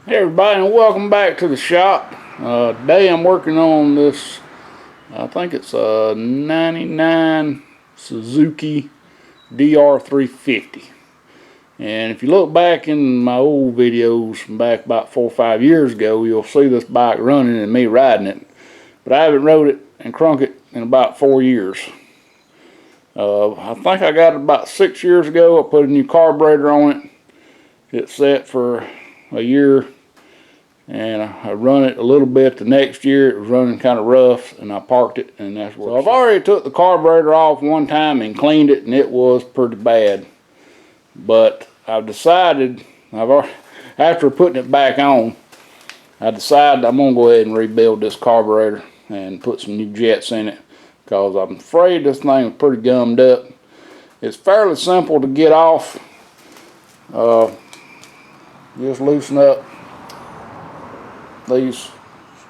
Hey everybody, and welcome back to the shop. Today I'm working on this, I think it's a 99 Suzuki DR350. And if you look back in my old videos from back about 4 or 5 years ago, you'll see this bike running and me riding it. But I haven't rode it and crunk it in about 4 years. I think I got it about 6 years ago. I put a new carburetor on it. It's set for a year. And I run it a little bit the next year. It was running kind of rough, and I parked it, and that's where. So I've already took the carburetor off one time and cleaned it, and it was pretty bad. But I've decided, after putting it back on, I decided I'm gonna go ahead and rebuild this carburetor and put some new jets in it, because I'm afraid this thing is pretty gummed up. It's fairly simple to get off. Just loosen up these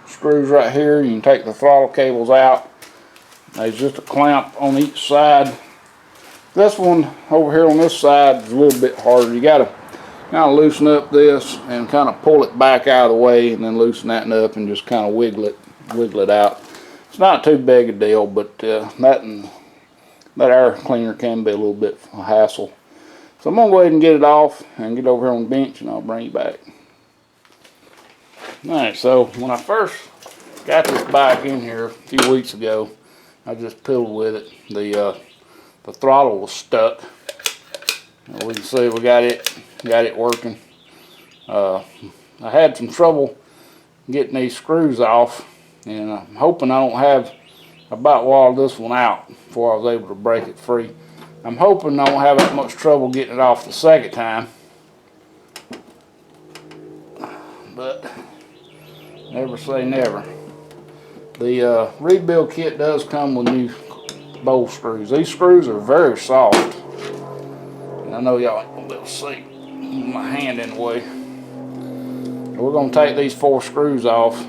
screws right here. You can take the throttle cables out. There's just a clamp on each side. This one over here on this side is a little bit harder. You gotta kind of loosen up this and kind of pull it back out of the way, and then loosen that up and just kind of wiggle it out. It's not too big a deal, but that air cleaner can be a little bit of a hassle. So I'm gonna go ahead and get it off and get over here on the bench, and I'll bring you back. Alright, so when I first got this bike in here a few weeks ago, I just piddled with it. The throttle was stuck. We can see we got it working. I had some trouble getting these screws off, and I'm hoping I don't have about walled this one out before I was able to break it free. I'm hoping I won't have that much trouble getting it off the second time, but never say never. The rebuild kit does come with new bowl screws. These screws are very soft, and I know y'all ain't gonna be able to see my hand in the way. We're gonna take these 4 screws off.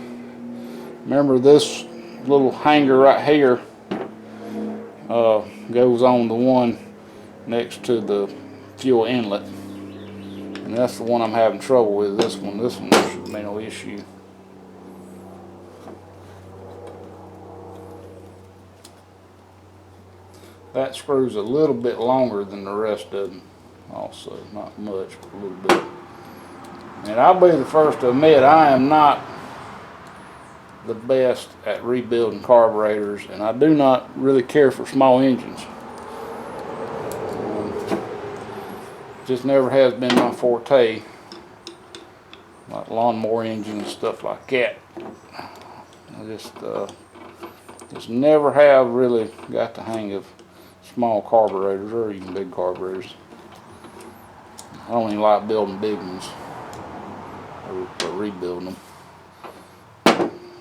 Remember, this little hanger right here goes on the one next to the fuel inlet, and that's the one I'm having trouble with. This one should be no issue. That screw's a little bit longer than the rest of them also. Not much, but a little bit. And I'll be the first to admit, I am not the best at rebuilding carburetors, and I do not really care for small engines. Just never has been my forte, like lawnmower engines and stuff like that. I just never have really got the hang of small carburetors or even big carburetors. I don't even like building big ones or rebuilding them.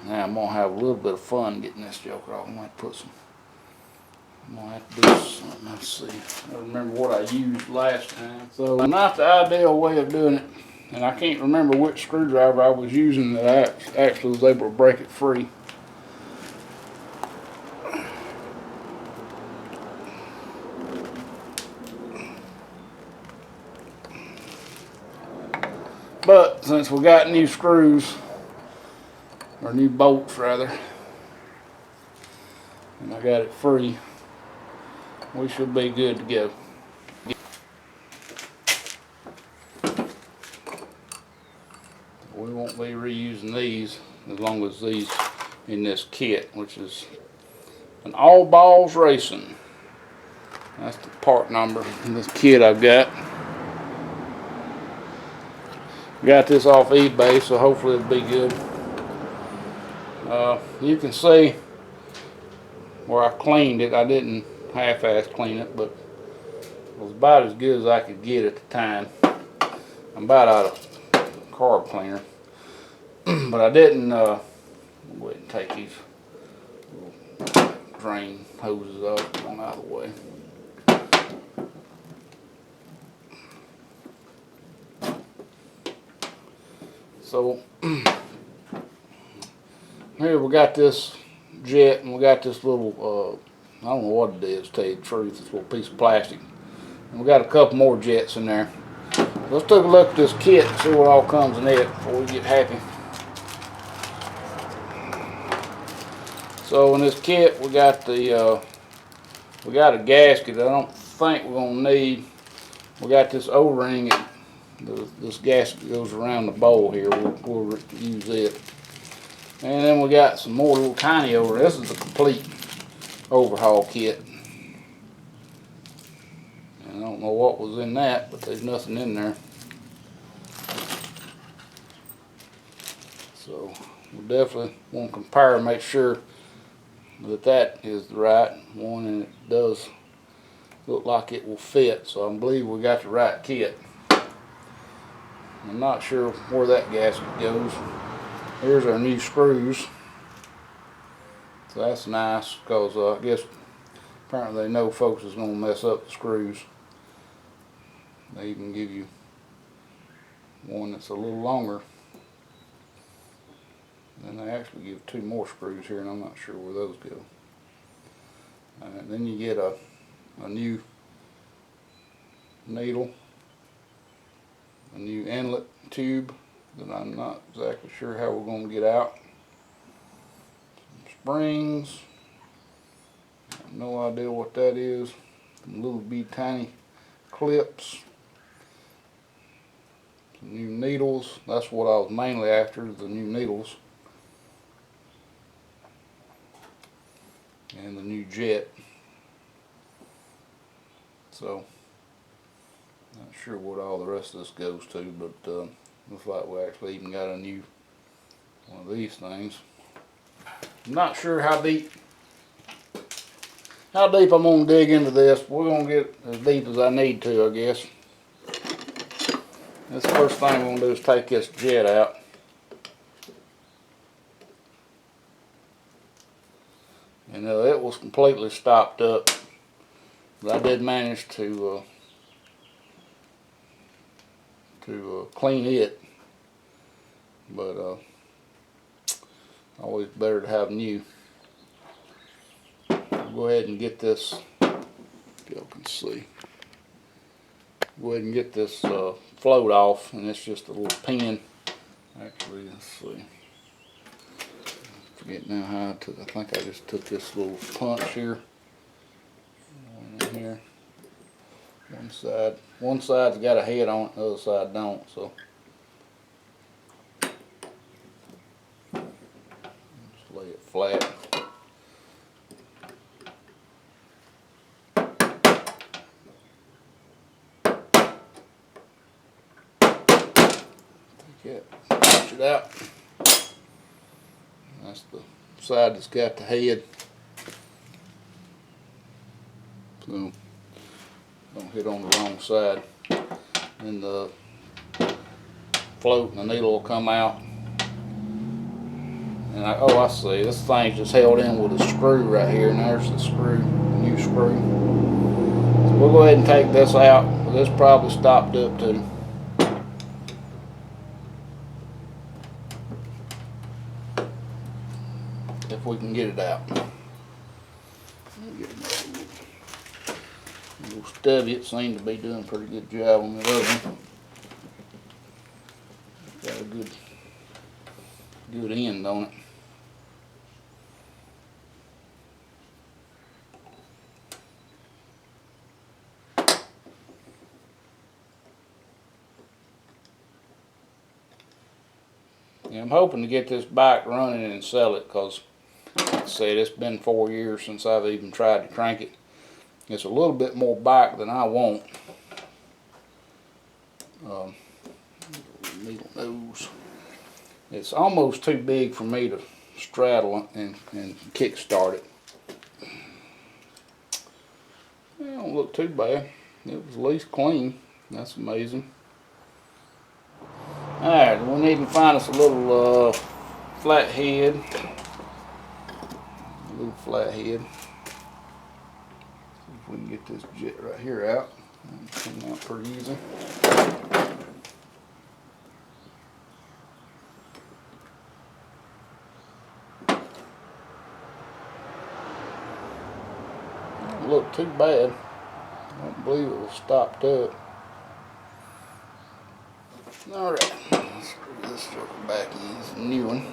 Now I'm gonna have a little bit of fun getting this joker off. I'm gonna have to do something. Let's see. I remember what I used last time. So not the ideal way of doing it, and I can't remember which screwdriver I was using that I actually was able to break it free. But since we got new screws, or new bolts rather, and I got it free, we should be good to go. We won't be reusing these as long as these in this kit, which is an All Balls Racing. That's the part number in this kit I've got. Got this off eBay, so hopefully it'll be good. You can see where I cleaned it. I didn't half-ass clean it, but it was about as good as I could get at the time. I'm about out of carb cleaner, but I didn't. I'll go ahead and take these little drain hoses off, get them out of the way. So here we got this jet, and we got this little, I don't know what it is, to tell you the truth, this little piece of plastic. And we got a couple more jets in there. let's take a look at this kit and see what all comes in it before we get happy. So in this kit we got the we got a gasket that I don't think we're gonna need. We got this O-ring. This gasket goes around the bowl here. We'll use it. And then we got some more little tiny over. This is a complete overhaul kit. And I don't know what was in that, but there's nothing in there. So we'll definitely want to compare and make sure that that is the right one, and it does look like it will fit. So I believe we got the right kit. I'm not sure where that gasket goes. Here's our new screws. So that's nice, because I guess apparently they know folks is going to mess up the screws. They even give you one that's a little longer. Then they actually give 2 more screws here, and I'm not sure where those go. And then you get a new needle, a new inlet tube that I'm not exactly sure how we're going to get out. Some springs. I have no idea what that is. Some little bitty tiny clips. Some new needles. That's what I was mainly after, the new needles. And the new jet. So not sure what all the rest of this goes to, but looks like we actually even got a new one of these things. I'm not sure how deep I'm gonna dig into this. We're gonna get as deep as I need to, I guess. This first thing we're gonna do is take this jet out. And it was completely stopped up, but I did manage to clean it. But always better to have new. I'll go ahead and get this. If y'all can see. Go ahead and get this float off, and it's just a little pin. Actually, let's see. Forget now how I took. I think I just took this little punch here. Here. One side's got a head on it, the other side don't. So just lay it flat. Take it, push it out. That's the side that's got the head. So don't hit on the wrong side. And the float and the needle will come out. And I see, this thing's just held in with a screw right here, and there's the screw, the new screw. So we'll go ahead and take this out. This probably stopped up too. If we can get it out. Little stubby, it seemed to be doing a pretty good job on the other one. Got a good end on it. Yeah, I'm hoping to get this bike running and sell it, because like I said, it's been 4 years since I've even tried to crank it. It's a little bit more bike than I want. Needle nose. It's almost too big for me to straddle and kick start it. It don't look too bad. It was at least clean. That's amazing. Alright, we need to find us a little flat head. A little flat head. See if we can get this jet right here out. It'll come out pretty easy. Don't look too bad. I don't believe it was stopped up. Alright, let's screw this sucker back in. It's a new one.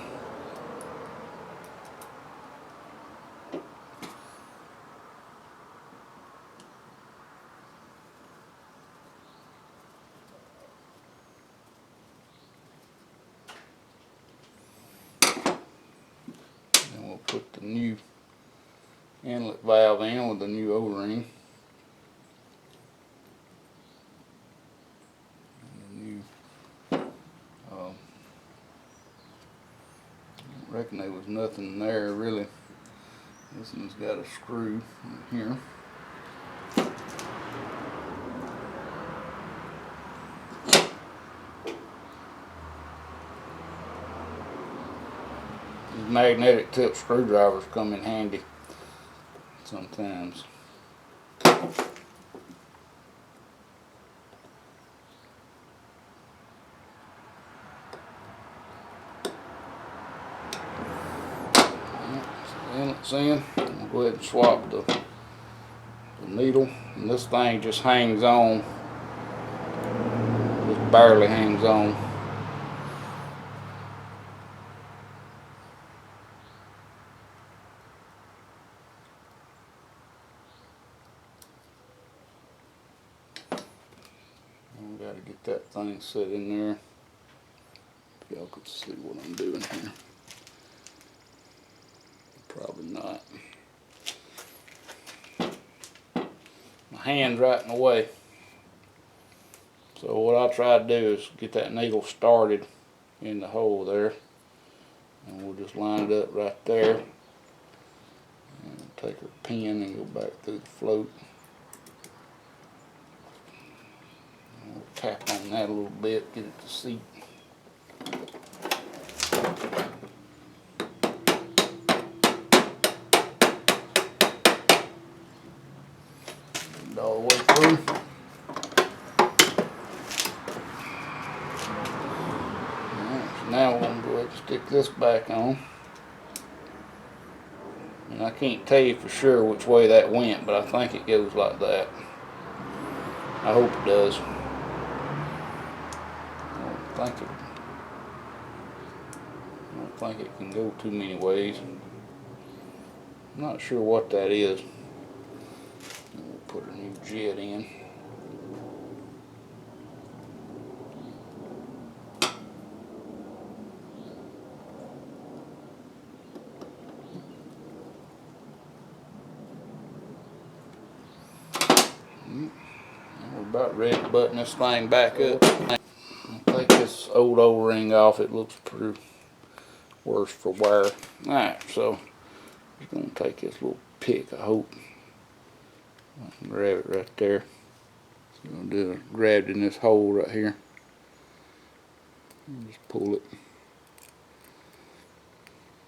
Then we'll put the new inlet valve in with the new O-ring. I reckon there was nothing there really. This one's got a screw in here. These magnetic tip screwdrivers come in handy sometimes. Inlet's in. I'll go ahead and swap the needle, and this thing just hangs on, just barely hangs on. I've got to get that thing set in there. Y'all can see what I'm doing here. Probably not. My hand's right in the way. So what I try to do is get that needle started in the hole there. And we'll just line it up right there. And take our pin and go back through the float. And we'll tap on that a little bit, get it to seat. All the way through. Alright, so now we're going to go ahead and stick this back on. And I can't tell you for sure which way that went, but I think it goes like that. I hope it does. I don't think it can go too many ways. I'm not sure what that is. We'll put a new jet in. We're about ready to button this thing back up. I'll take this old O-ring off. It looks pretty worse for wear. Alright, so I'm just going to take this little pick, I hope. I can grab it right there. So I'm going to do it, grab it in this hole right here. And just pull it.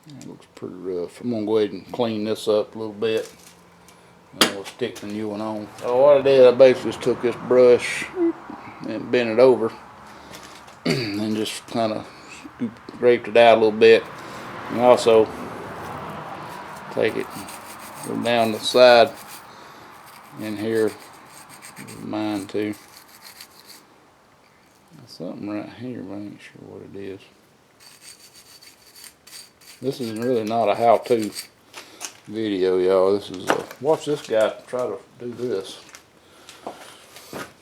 It looks pretty rough. I'm going to go ahead and clean this up a little bit. And we'll stick the new one on. So what I did, I basically just took this brush and bent it over. And just kind of scraped it out a little bit. And also take it, go down the side in here, mine too. There's something right here, but I ain't sure what it is. This is really not a how-to video, y'all. This is watch this guy try to do this.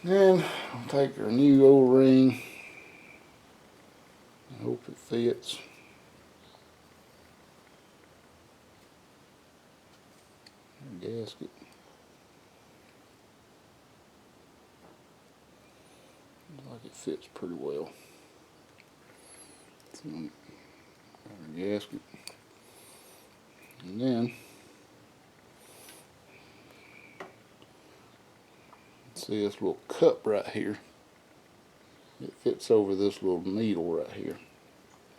And I'll take our new O-ring. I hope it fits. Gasket. Looks like it fits pretty well. So, our gasket. And then see this little cup right here. It fits over this little needle right here.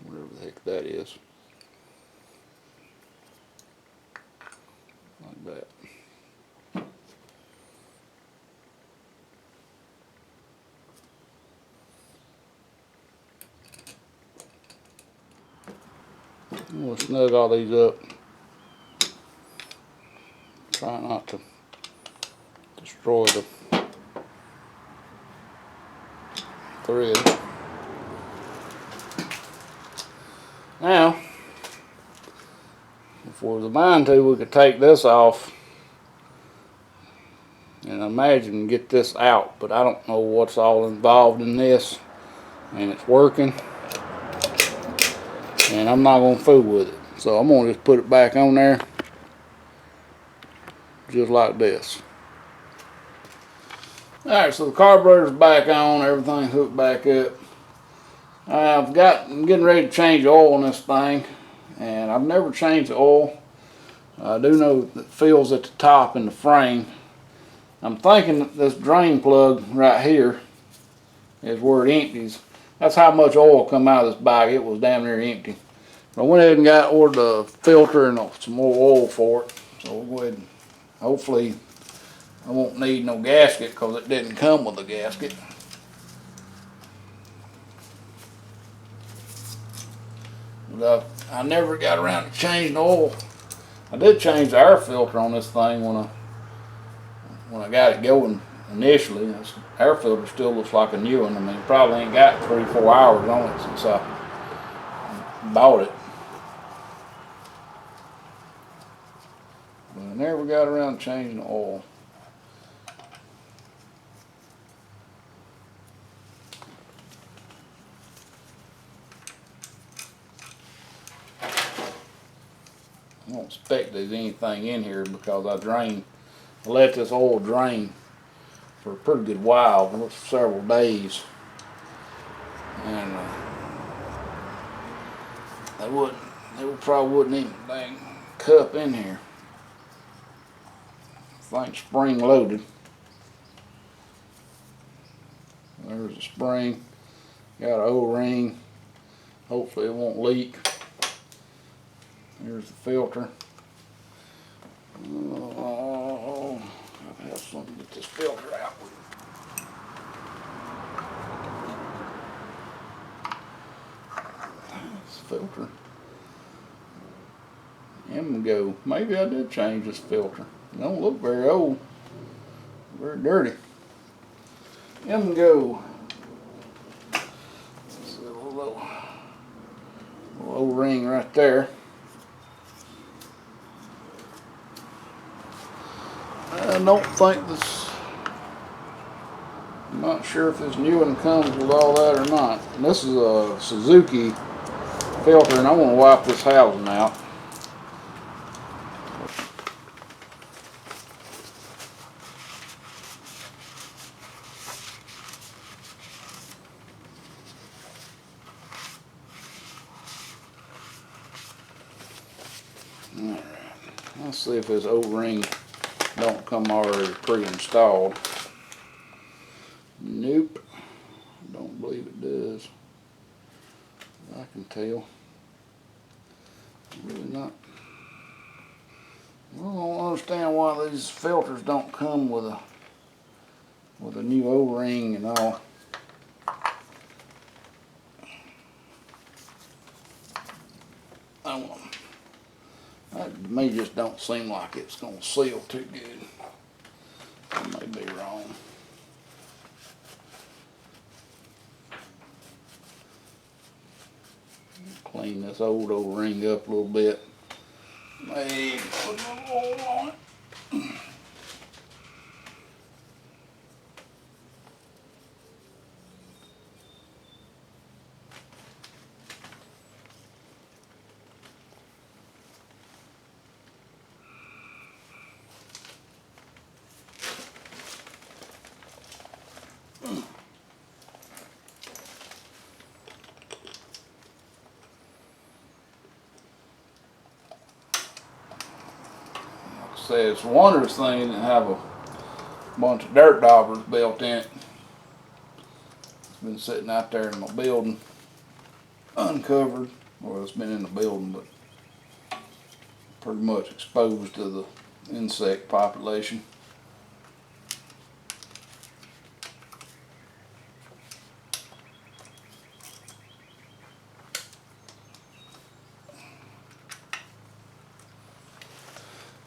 Whatever the heck that is. Like that. We'll snug all these up. Try not to destroy the thread. Now, if we was bound to, we could take this off and imagine get this out, but I don't know what's all involved in this, and it's working, and I'm not gonna fool with it. So I'm gonna just put it back on there, just like this. Alright, so the carburetor's back on, everything's hooked back up. I'm getting ready to change the oil on this thing, and I've never changed the oil. I do know that it fills at the top in the frame. I'm thinking that this drain plug right here is where it empties. That's how much oil come out of this bike. It was damn near empty. But I went ahead and ordered a filter and some more oil for it. So we'll go ahead and hopefully I won't need no gasket because it didn't come with a gasket. But I never got around to changing the oil. I did change the air filter on this thing when I got it going initially. This air filter still looks like a new one. I mean, probably ain't got 3-4 hours on it since I bought it. But I never got around to changing the oil. I don't expect there's anything in here because I let this oil drain for a pretty good while, for several days, and there probably wouldn't even dang cup in here. I think spring loaded. There's a spring, got an O-ring. Hopefully it won't leak. Here's the filter. Oh, I have something to get this filter out. This filter. I'm gonna go. Maybe I did change this filter. It don't look very old. Very dirty. I'm gonna go. Let's see, a little O-ring right there. I don't think this, I'm not sure if this new one comes with all that or not. And this is a Suzuki filter, and I want to wipe this housing out. Alright, let's see if this O-ring don't come already pre-installed. Nope, don't believe it does. I can tell. Really not. I don't understand why these filters don't come with a new O-ring and all. That to me just don't seem like it's going to seal too good. I may be wrong. Clean this old O-ring up a little bit. Maybe put a little oil on it. It's a wondrous thing to have a bunch of dirt daubers built in it. It's been sitting out there in my building uncovered. Well, it's been in the building, but pretty much exposed to the insect population.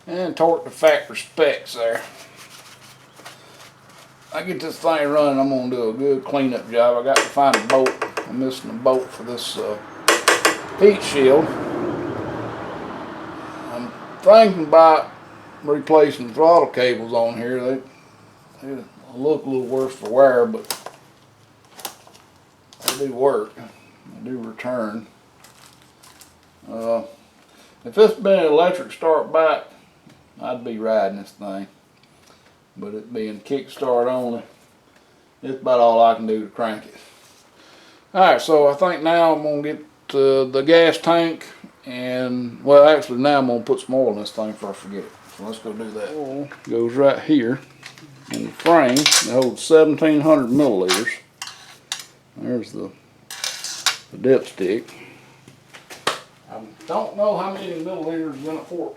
And torque the factory specs there. I get this thing running, I'm going to do a good cleanup job. I got to find a bolt. I'm missing a bolt for this heat shield. I'm thinking about replacing the throttle cables on here. They look a little worse for wear, but they do work. They do return. If it's been an electric start back, I'd be riding this thing. But it being kickstart only, it's about all I can do to crank it. Alright, so I think now I'm going to get the gas tank, and well, actually now I'm going to put some oil in this thing before I forget it. So let's go do that. Oil goes right here in the frame. It holds 1,700 milliliters. There's the dipstick. I don't know how many milliliters is in a quart.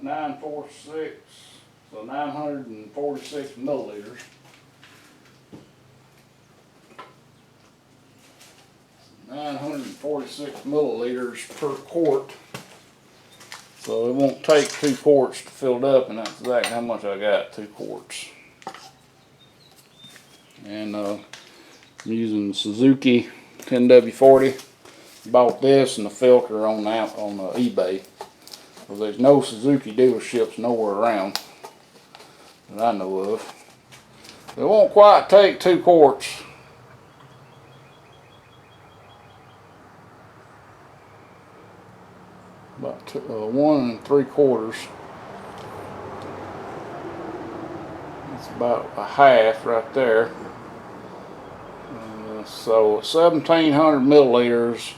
.946, so 946 milliliters. 946 milliliters per quart. So it won't take 2 quarts to fill it up, and that's exactly how much I got, 2 quarts. And I'm using the Suzuki TW40. Bought this and the filter on eBay. Because there's no Suzuki dealerships nowhere around that I know of. It won't quite take 2 quarts. About 1 3/4. That's about a half right there. So 1,700 milliliters.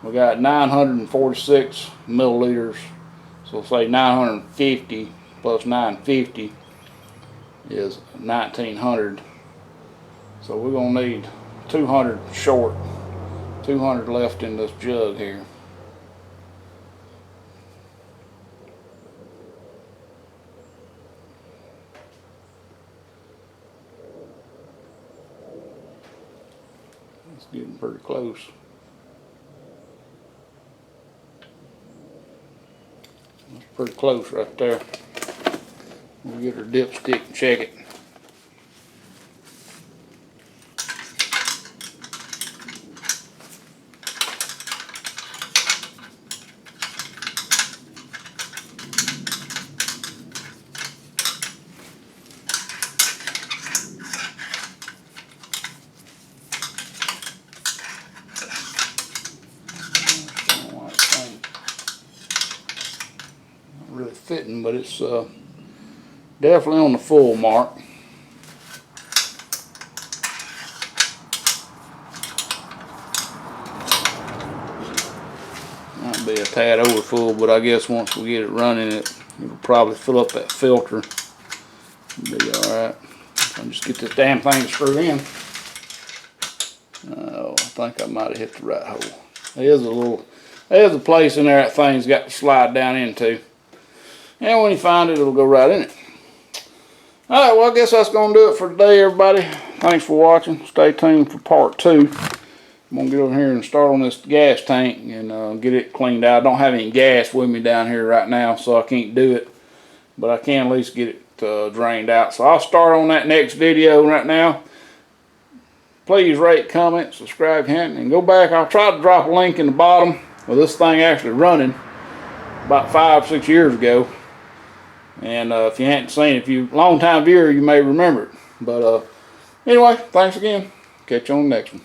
We got 946 milliliters. So say 950 plus 950 is 1,900. So we're gonna need 200 short, 200 left in this jug here. It's getting pretty close. That's pretty close right there. We'll get our dipstick and check it. Really fitting, but it's definitely on the full mark. Might be a tad over full, but I guess once we get it running, it'll probably fill up that filter. It'll be alright. I'll just get this damn thing screwed in. Oh, I think I might have hit the right hole. There's a place in there that thing's got to slide down into. And when you find it, it'll go right in it. Alright, well, I guess that's going to do it for today, everybody. Thanks for watching. Stay tuned for part 2. I'm going to get over here and start on this gas tank and get it cleaned out. I don't have any gas with me down here right now, so I can't do it. But I can at least get it drained out. So I'll start on that next video right now. Please rate, comment, subscribe, hint, and go back. I'll try to drop a link in the bottom of this thing actually running about 5-6 years ago. And if you hadn't seen it, if you're a long time viewer, you may remember it. But anyway, thanks again. Catch you on the next one.